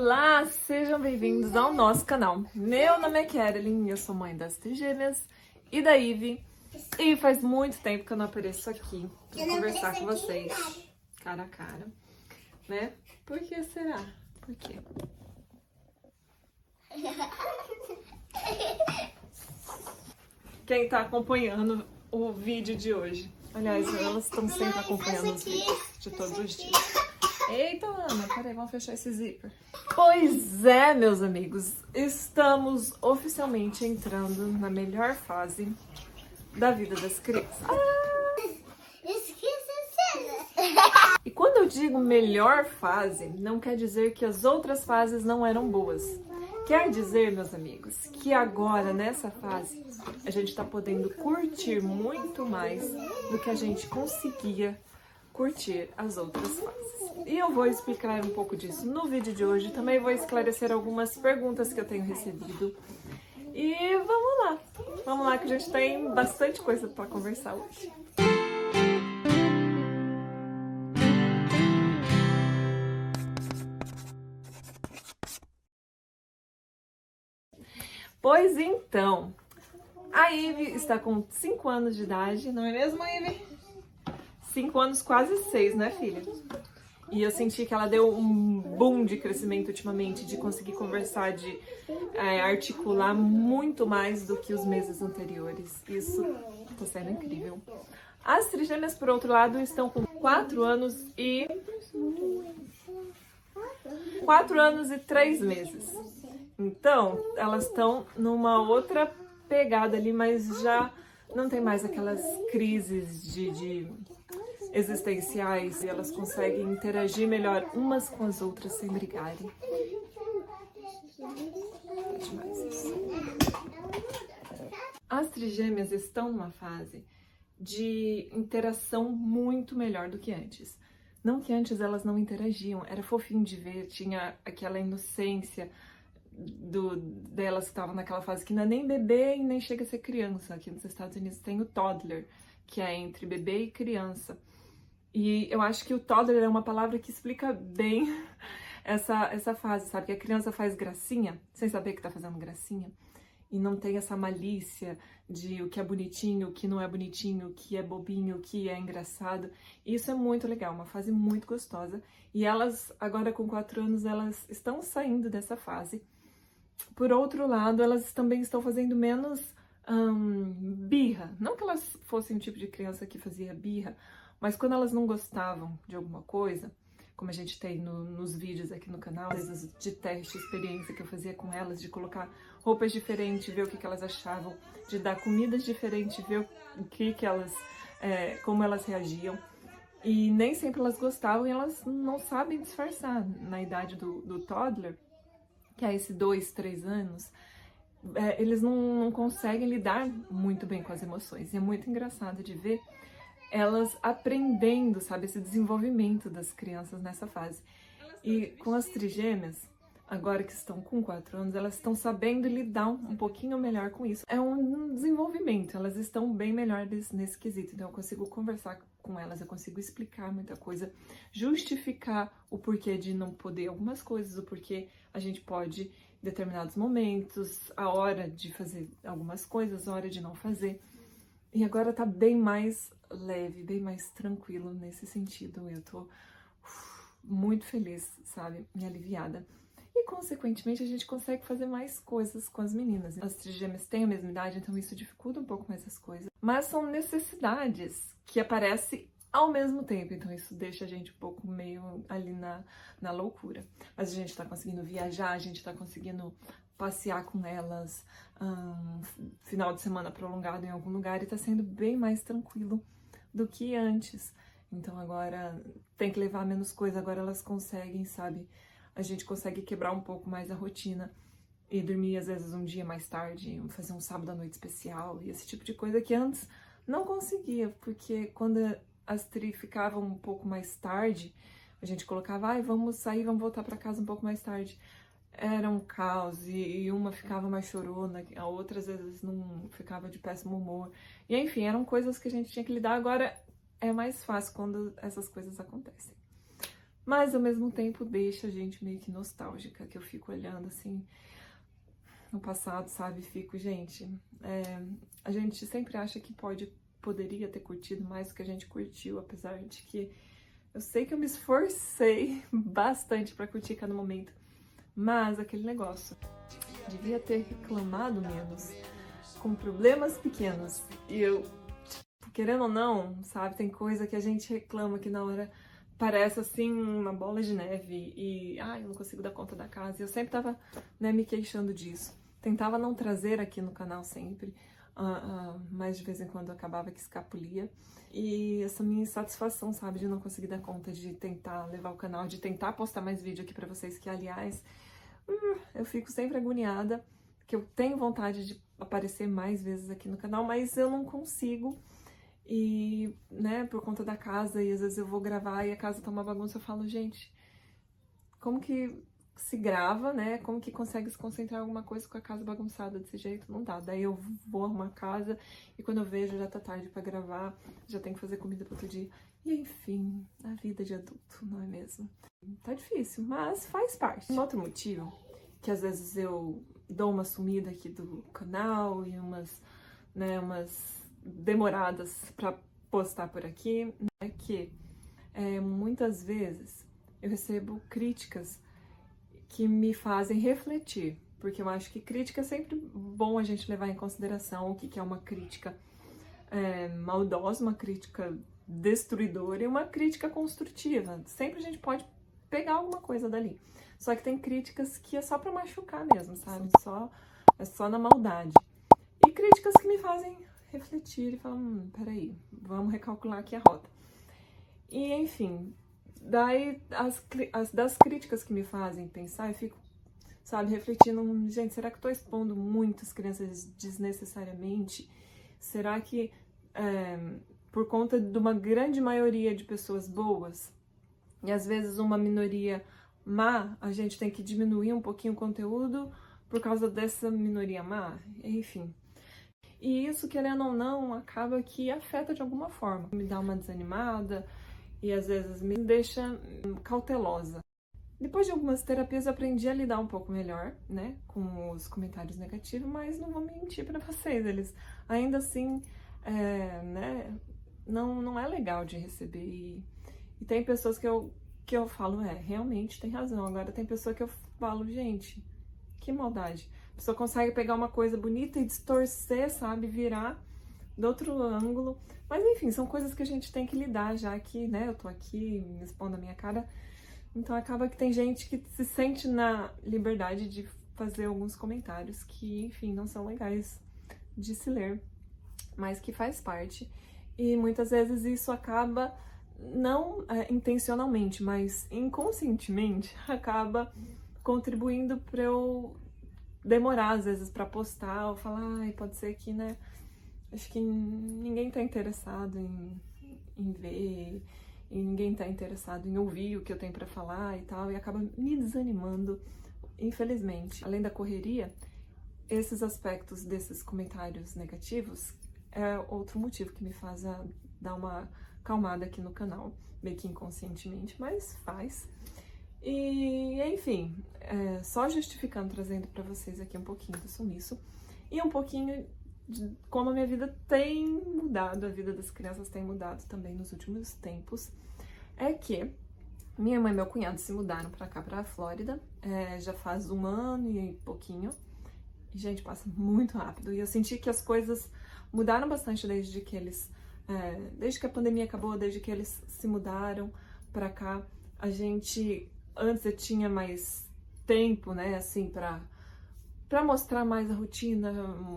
Olá, sejam bem-vindos ao nosso canal. Meu nome é Kerlin, eu sou mãe das trigêmeas e da Ivy. E faz muito tempo que eu não apareço aqui pra conversar com vocês, cara a cara, né? Por que será? Por quê? Quem tá acompanhando o vídeo de hoje? Aliás, elas estão sempre acompanhando os vídeos de todos os dias. Eita, Ana, peraí, vamos fechar esse zíper. Pois é, meus amigos, estamos oficialmente entrando na melhor fase da vida das crianças. E quando eu digo melhor fase, não quer dizer que as outras fases não eram boas. Quer dizer, meus amigos, que agora, nessa fase, a gente tá podendo curtir muito mais do que a gente conseguia curtir as outras fases. E eu vou explicar um pouco disso no vídeo de hoje. Também vou esclarecer algumas perguntas que eu tenho recebido. E vamos lá que a gente tem bastante coisa para conversar hoje. Pois então, a Ivy está com 5 anos de idade, não é mesmo, Ivy? 5 anos, quase 6, né, filha? E eu senti que ela deu um boom de crescimento ultimamente, de conseguir conversar, de articular muito mais do que os meses anteriores. Isso tá sendo incrível. As trigêmeas, por outro lado, estão com 4 anos e 3 meses. Então, elas estão numa outra pegada ali, mas já não tem mais aquelas crises de existenciais e elas conseguem interagir melhor umas com as outras sem brigarem. É demais isso. As trigêmeas estão numa fase de interação muito melhor do que antes. Não que antes elas não interagiam, era fofinho de ver, tinha aquela inocência delas que estavam naquela fase que não é nem bebê e nem chega a ser criança. Aqui nos Estados Unidos tem o toddler, que é entre bebê e criança. E eu acho que o toddler é uma palavra que explica bem essa fase, sabe? Que a criança faz gracinha, sem saber que tá fazendo gracinha. E não tem essa malícia de o que é bonitinho, o que não é bonitinho, o que é bobinho, o que é engraçado. Isso é muito legal, uma fase muito gostosa. E elas, agora com 4 anos, elas estão saindo dessa fase. Por outro lado, elas também estão fazendo menos birra. Não que elas fossem o tipo de criança que fazia birra, mas quando elas não gostavam de alguma coisa, como a gente tem nos vídeos aqui no canal, coisas de teste, experiência que eu fazia com elas, de colocar roupas diferentes, ver o que elas achavam, de dar comidas diferentes, ver o que elas, como elas reagiam. E nem sempre elas gostavam e elas não sabem disfarçar. Na idade do toddler, que é esse 2, 3 anos, eles não conseguem lidar muito bem com as emoções. E é muito engraçado de ver elas aprendendo, sabe, esse desenvolvimento das crianças nessa fase. E com as trigêmeas, agora que estão com 4 anos, elas estão sabendo lidar um pouquinho melhor com isso. É um desenvolvimento, elas estão bem melhores nesse quesito. Então eu consigo conversar com elas, eu consigo explicar muita coisa, justificar o porquê de não poder algumas coisas, o porquê a gente pode em determinados momentos, a hora de fazer algumas coisas, a hora de não fazer. E agora tá bem mais leve, bem mais tranquilo nesse sentido. Eu tô muito feliz, sabe? E aliviada. E, consequentemente, a gente consegue fazer mais coisas com as meninas. As trigêmeas têm a mesma idade, então isso dificulta um pouco mais as coisas. Mas são necessidades que aparecem ao mesmo tempo, então isso deixa a gente um pouco meio ali na loucura. Mas a gente tá conseguindo viajar, a gente tá conseguindo passear com elas, final de semana prolongado em algum lugar, e tá sendo bem mais tranquilo do que antes. Então agora tem que levar menos coisa, agora elas conseguem, sabe? A gente consegue quebrar um pouco mais a rotina e dormir às vezes um dia mais tarde, fazer um sábado à noite especial e esse tipo de coisa que antes não conseguia, porque quando as tri ficavam um pouco mais tarde, a gente colocava, vamos sair, vamos voltar para casa um pouco mais tarde. Era um caos, e uma ficava mais chorona, a outra às vezes não ficava de péssimo humor. E enfim, eram coisas que a gente tinha que lidar. Agora é mais fácil quando essas coisas acontecem. mas ao mesmo tempo deixa a gente meio que nostálgica, que eu fico olhando assim no passado, sabe? Fico, gente, a gente sempre acha que poderia ter curtido mais do que a gente curtiu, apesar de que eu sei que eu me esforcei bastante pra curtir cada momento, mas aquele negócio, devia ter reclamado menos, com problemas pequenos, e eu, querendo ou não, sabe, tem coisa que a gente reclama que na hora parece assim uma bola de neve e eu não consigo dar conta da casa. E eu sempre tava, né, me queixando disso. Tentava não trazer aqui no canal sempre, mas de vez em quando eu acabava que escapulia. E essa minha insatisfação, sabe, de não conseguir dar conta, de tentar levar o canal, de tentar postar mais vídeo aqui pra vocês, que aliás, eu fico sempre agoniada, que eu tenho vontade de aparecer mais vezes aqui no canal, mas eu não consigo. E, né, por conta da casa, e às vezes eu vou gravar e a casa tá uma bagunça, eu falo, gente, como que se grava, né? Como que consegue se concentrar em alguma coisa com a casa bagunçada desse jeito? Não dá. Daí eu vou arrumar a casa e quando eu vejo já tá tarde pra gravar, já tenho que fazer comida pro outro dia. E enfim, a vida de adulto, não é mesmo? Tá difícil, mas faz parte. Um outro motivo, que às vezes eu dou uma sumida aqui do canal e umas demoradas para postar por aqui, é que muitas vezes eu recebo críticas que me fazem refletir, porque eu acho que crítica é sempre bom a gente levar em consideração o que é uma crítica maldosa, uma crítica destruidora e uma crítica construtiva. Sempre a gente pode pegar alguma coisa dali. Só que tem críticas que é só pra machucar mesmo, sabe? É só na maldade. E críticas que me fazem refletir e falar, peraí, vamos recalcular aqui a rota. E, enfim, daí das críticas que me fazem pensar, eu fico, sabe, refletindo, gente, será que eu tô expondo muitas crianças desnecessariamente? Será que, por conta de uma grande maioria de pessoas boas, e às vezes uma minoria má, a gente tem que diminuir um pouquinho o conteúdo por causa dessa minoria má? Enfim. E isso, querendo ou não, acaba que afeta de alguma forma. Me dá uma desanimada e às vezes me deixa cautelosa. Depois de algumas terapias eu aprendi a lidar um pouco melhor, né, com os comentários negativos, mas não vou mentir pra vocês, eles ainda assim, né, não é legal de receber. E tem pessoas que eu falo, realmente tem razão. Agora tem pessoa que eu falo, gente, que maldade. A pessoa consegue pegar uma coisa bonita e distorcer, sabe? Virar do outro ângulo. Mas enfim, são coisas que a gente tem que lidar, já que, né, eu tô aqui me expondo a minha cara. Então acaba que tem gente que se sente na liberdade de fazer alguns comentários que, enfim, não são legais de se ler, mas que faz parte. E muitas vezes isso acaba, não intencionalmente, mas inconscientemente, acaba contribuindo para eu demorar às vezes pra postar, ou falar, pode ser que, né, acho que ninguém tá interessado em ver, e ninguém tá interessado em ouvir o que eu tenho pra falar e tal, e acaba me desanimando, infelizmente. Além da correria, esses aspectos desses comentários negativos é outro motivo que me faz dar uma calmada aqui no canal, meio que inconscientemente, mas faz. E, enfim, só justificando, trazendo pra vocês aqui um pouquinho do sumiço e um pouquinho de como a minha vida tem mudado, a vida das crianças tem mudado também nos últimos tempos, é que minha mãe e meu cunhado se mudaram pra cá, pra Flórida, já faz 1 ano e pouquinho, e, gente, passa muito rápido, e eu senti que as coisas mudaram bastante desde que a pandemia acabou, desde que eles se mudaram pra cá. Antes eu tinha mais tempo, né, assim, pra mostrar mais a rotina,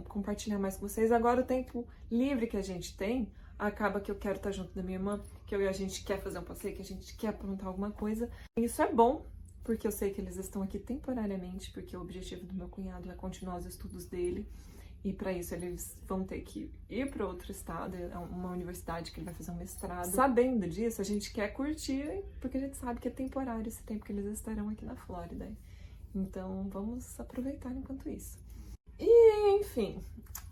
compartilhar mais com vocês. Agora o tempo livre que a gente tem, acaba que eu quero estar junto da minha irmã, que a gente quer fazer um passeio, que a gente quer aprontar alguma coisa. Isso é bom, porque eu sei que eles estão aqui temporariamente, porque o objetivo do meu cunhado é continuar os estudos dele. E para isso eles vão ter que ir para outro estado, uma universidade que ele vai fazer um mestrado. Sabendo disso, a gente quer curtir, porque a gente sabe que é temporário esse tempo que eles estarão aqui na Flórida. Então vamos aproveitar enquanto isso. E enfim,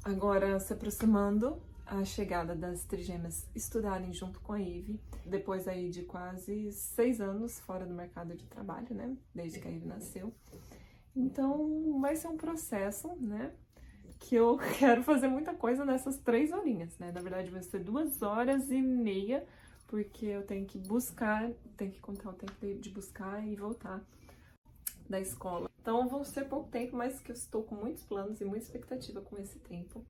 agora se aproximando a chegada das trigêmeas estudarem junto com a Ivy, depois aí de quase 6 anos fora do mercado de trabalho, né? Desde que a Ivy nasceu. Então, vai ser um processo, né? Que eu quero fazer muita coisa nessas 3 horinhas, né? Na verdade, vai ser 2 horas e meia, porque eu tenho que buscar, tenho que contar o tempo de buscar e voltar da escola. Então, vão ser pouco tempo, mas que eu estou com muitos planos e muita expectativa com esse tempo.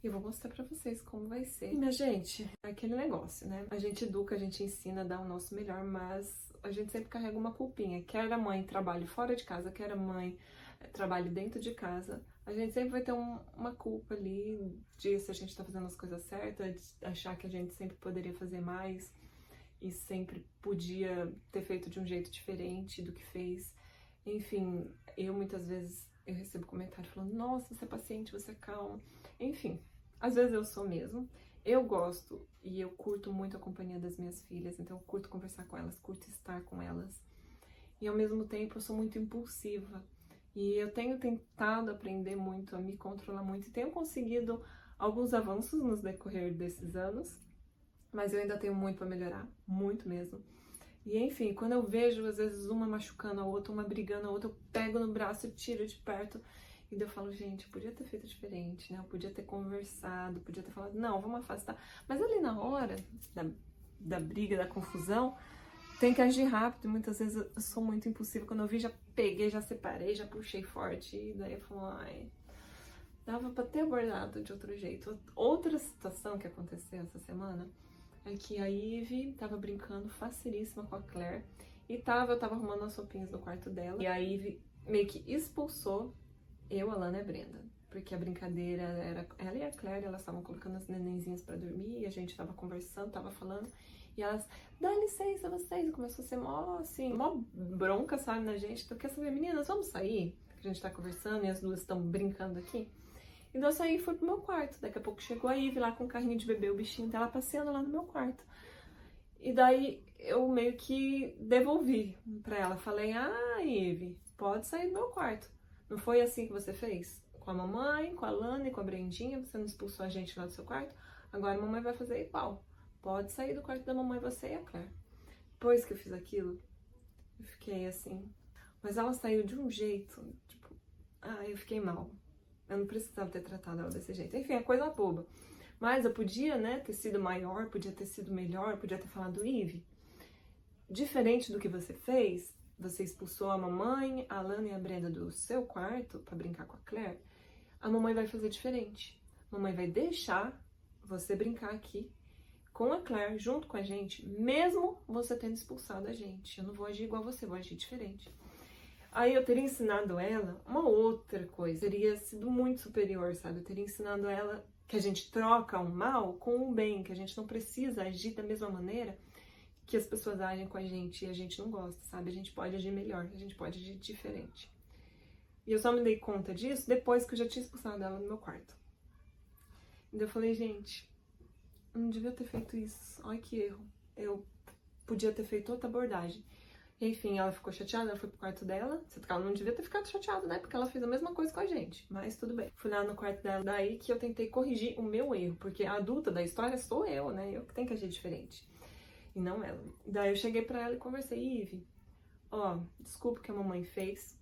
E vou mostrar pra vocês como vai ser. E, minha gente, é aquele negócio, né? A gente educa, a gente ensina, dá o nosso melhor, mas a gente sempre carrega uma culpinha. Quer a mãe trabalhe fora de casa, quer a mãe trabalhe dentro de casa, a gente sempre vai ter uma culpa ali de se a gente tá fazendo as coisas certas, de achar que a gente sempre poderia fazer mais e sempre podia ter feito de um jeito diferente do que fez. Enfim, eu muitas vezes eu recebo comentário falando, nossa, você é paciente, você é calma. Enfim, às vezes eu sou mesmo. Eu gosto e eu curto muito a companhia das minhas filhas, então eu curto conversar com elas, curto estar com elas. E ao mesmo tempo eu sou muito impulsiva. E eu tenho tentado aprender muito, a me controlar muito, e tenho conseguido alguns avanços no decorrer desses anos, mas eu ainda tenho muito para melhorar, muito mesmo. E enfim, quando eu vejo às vezes uma machucando a outra, uma brigando a outra, eu pego no braço e tiro de perto. E daí eu falo, gente, eu podia ter feito diferente, né? Eu podia ter conversado, podia ter falado, não, vamos afastar. Mas ali na hora da briga, da confusão, tem que agir rápido, e muitas vezes eu sou muito impulsiva. Quando eu vi, já peguei, já separei, já puxei forte. E daí eu falo, ai, dava pra ter abordado de outro jeito. Outra situação que aconteceu essa semana é que a Ivy tava brincando facilíssima com a Claire. E eu tava arrumando as roupinhas no quarto dela. E a Ivy meio que expulsou eu, a Lana e a Brenda. Porque a brincadeira era ela e a Claire, elas estavam colocando as nenenzinhas pra dormir. E a gente tava conversando, tava falando. E elas, dá licença vocês, começou a ser mó, assim, mó bronca, sabe, na gente. Então, quer saber, meninas, vamos sair? Que a gente tá conversando e as duas estão brincando aqui. Então eu saí e fui pro meu quarto. Daqui a pouco chegou a Ivy lá com o carrinho de bebê, o bichinho dela passeando lá no meu quarto. E daí eu meio que devolvi pra ela. Falei, ah, Ivy, pode sair do meu quarto. Não foi assim que você fez? Com a mamãe, com a Lana e com a Brendinha, você não expulsou a gente lá do seu quarto? Agora a mamãe vai fazer igual. Pode sair do quarto da mamãe, você e a Claire. Depois que eu fiz aquilo, eu fiquei assim. Mas ela saiu de um jeito, tipo, eu fiquei mal. Eu não precisava ter tratado ela desse jeito. Enfim, é coisa boba. Mas eu podia, né, ter sido maior, podia ter sido melhor, podia ter falado, Ivy, diferente do que você fez, você expulsou a mamãe, a Lana e a Brenda do seu quarto pra brincar com a Claire, a mamãe vai fazer diferente. A mamãe vai deixar você brincar aqui com a Claire, junto com a gente, mesmo você tendo expulsado a gente. Eu não vou agir igual você, vou agir diferente. Aí eu teria ensinado ela uma outra coisa, teria sido muito superior, sabe? Eu teria ensinado ela que a gente troca o mal com o bem, que a gente não precisa agir da mesma maneira que as pessoas agem com a gente e a gente não gosta, sabe? A gente pode agir melhor, a gente pode agir diferente. E eu só me dei conta disso depois que eu já tinha expulsado ela no meu quarto. E eu falei, gente, eu não devia ter feito isso. Olha que erro. Eu podia ter feito outra abordagem. Enfim, ela ficou chateada, ela foi pro quarto dela. Ela não devia ter ficado chateada, né? Porque ela fez a mesma coisa com a gente. Mas tudo bem. Fui lá no quarto dela, daí que eu tentei corrigir o meu erro. Porque a adulta da história sou eu, né? Eu que tenho que agir diferente. E não ela. Daí eu cheguei pra ela e conversei. Ivy, ó, desculpa o que a mamãe fez.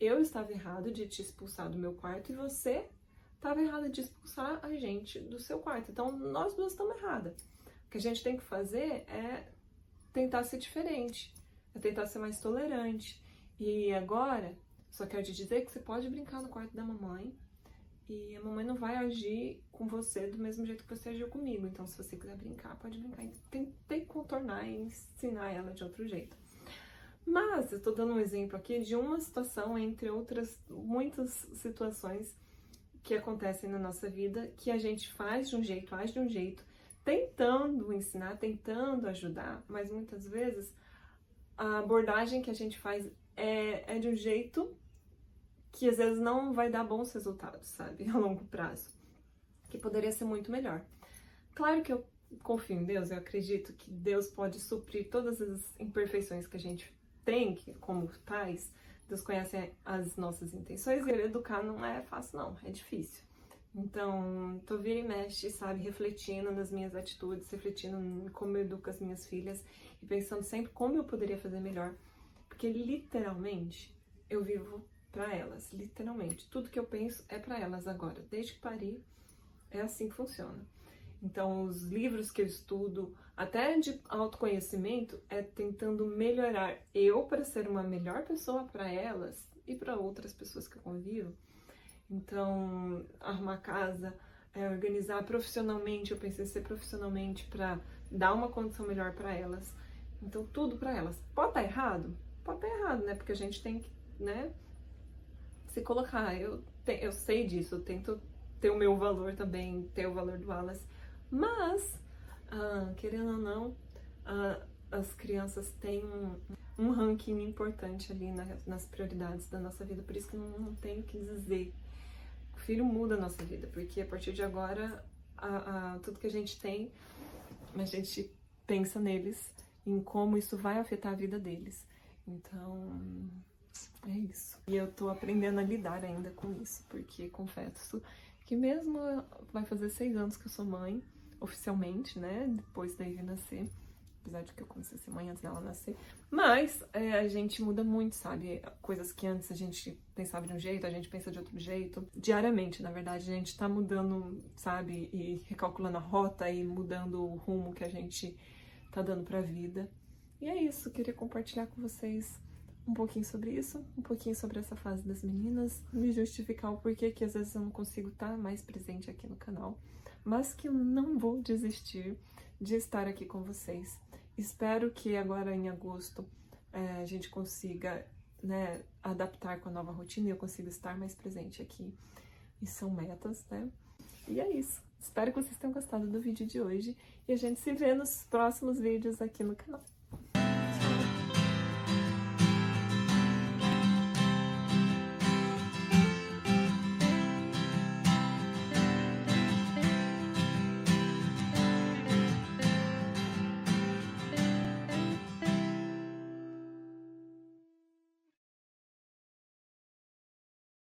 Eu estava errado de te expulsar do meu quarto e você estava errada de expulsar a gente do seu quarto. Então, nós duas estamos erradas. O que a gente tem que fazer é tentar ser diferente, é tentar ser mais tolerante. E agora, só quero te dizer que você pode brincar no quarto da mamãe e a mamãe não vai agir com você do mesmo jeito que você agiu comigo. Então, se você quiser brincar, pode brincar. Tentei contornar e ensinar ela de outro jeito. Mas eu tô dando um exemplo aqui de uma situação entre outras muitas situações que acontecem na nossa vida, que a gente faz de um jeito, age de um jeito, tentando ensinar, tentando ajudar, mas muitas vezes a abordagem que a gente faz é de um jeito que às vezes não vai dar bons resultados, sabe, a longo prazo, que poderia ser muito melhor. Claro que eu confio em Deus, eu acredito que Deus pode suprir todas as imperfeições que a gente tem, que como pais, Deus conhece as nossas intenções, e educar não é fácil não, é difícil. Então, tô vira e mexe, sabe, refletindo nas minhas atitudes, refletindo em como eu educo as minhas filhas e pensando sempre como eu poderia fazer melhor. Porque literalmente eu vivo pra elas, literalmente. Tudo que eu penso é pra elas agora. Desde que pari, é assim que funciona. Então, os livros que eu estudo, até de autoconhecimento, é tentando melhorar eu para ser uma melhor pessoa para elas e para outras pessoas que eu convivo. Então, arrumar casa, organizar profissionalmente, eu pensei em ser profissionalmente para dar uma condição melhor para elas. Então, tudo para elas. Pode estar errado? Pode estar errado, né? Porque a gente tem que, né, se colocar. Eu sei disso, eu tento ter o meu valor também, ter o valor do Wallace. Mas, querendo ou não, as crianças têm um ranking importante ali nas prioridades da nossa vida. Por isso que não tenho o que dizer. O filho muda a nossa vida, porque a partir de agora, tudo que a gente tem, a gente pensa neles, em como isso vai afetar a vida deles. Então, é isso. E eu tô aprendendo a lidar ainda com isso, porque confesso que mesmo vai fazer 6 anos que eu sou mãe, oficialmente, né, depois da Ivy nascer, apesar de que eu comecei a ser mãe antes dela nascer, mas a gente muda muito, sabe? Coisas que antes a gente pensava de um jeito, a gente pensa de outro jeito. Diariamente, na verdade, a gente tá mudando, sabe? E recalculando a rota e mudando o rumo que a gente tá dando pra vida. E é isso, queria compartilhar com vocês um pouquinho sobre isso, um pouquinho sobre essa fase das meninas, me justificar o porquê que às vezes eu não consigo estar mais presente aqui no canal, mas que eu não vou desistir de estar aqui com vocês. Espero que agora em agosto a gente consiga, né, adaptar com a nova rotina e eu consiga estar mais presente aqui. E são metas, né? E é isso. Espero que vocês tenham gostado do vídeo de hoje e a gente se vê nos próximos vídeos aqui no canal.